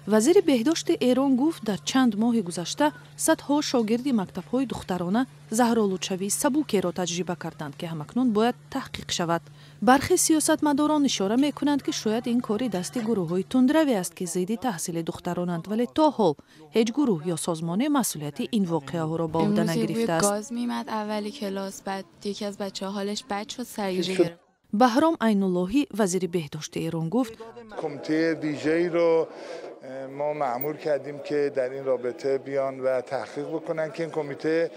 وزیر بهداشت ایران گفت در چند ماه گذشته صدها شاگرد مکتب‌های دخترانه زهرآلودشوی سبوکی را تجربه کردند که همکنون باید تحقیق شود. برخی سیاستمداران اشاره می‌کنند که شاید این کاری دست گروه‌های تندروی است که ضد تحصیل دخترانند، ولی تا حال هیچ گروه یا سازمانی مسئولیت این واقعه را به عهده نگرفته است. گاز می‌آمد اولی کلاس، بعد یکی از بچه‌ها حالش بد شد، سرگیجه گرفت. بهرام عین‌اللهی وزیر بهداشت ایران گفت کمیته ویژه‌ای رو ما مأمور کردیم که در این رابطه بیان و تحقیق بکنن که این کمیته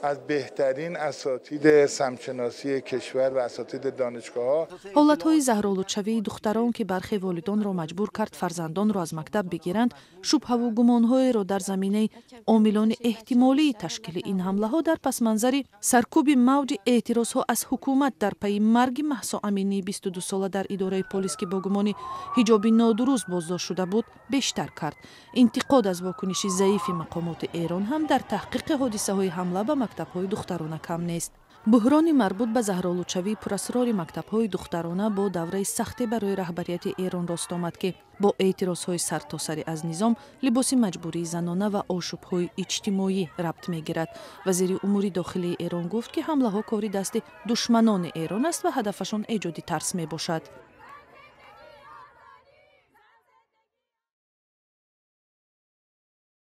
از بهترین اساتید سمت‌شناسی کشور و اساتید دانشگاه‌ها حالت‌های زهرآلودشوی دختران که برخی والدان را مجبور کرد فرزندان را از مکتب بگیرند، شبهه و گمان‌های را در زمینه عاملان احتمالی تشکیل این حمله‌ها در پس‌منظر سرکوب موج اعتراض‌ها از حکومت در پی مرگ مهسا امینی 22 ساله در اداره پلیس که با گمان حجاب نادرست بازداشت شده بود بیشتر کرد. انتقاد از واکنش ضعیف مقامات ایران هم در تحقیق حادثه‌های حمله به مکتب‌های دخترانه کم نیست. بحران مربوط به زهرآلودشوی پراسرار مکتب‌های دخترانه با دوره سختی برای رهبریت ایران راست آمد که با اعتراض‌های سرتاسری از نظام، لباس مجبوری زنانه و آشوب‌های اجتماعی ربط می‌گیرد. وزیر امور داخلی ایران گفت که حمله‌ها کاری دست دشمنان ایران است و هدفشان ایجاد ترس می‌باشد.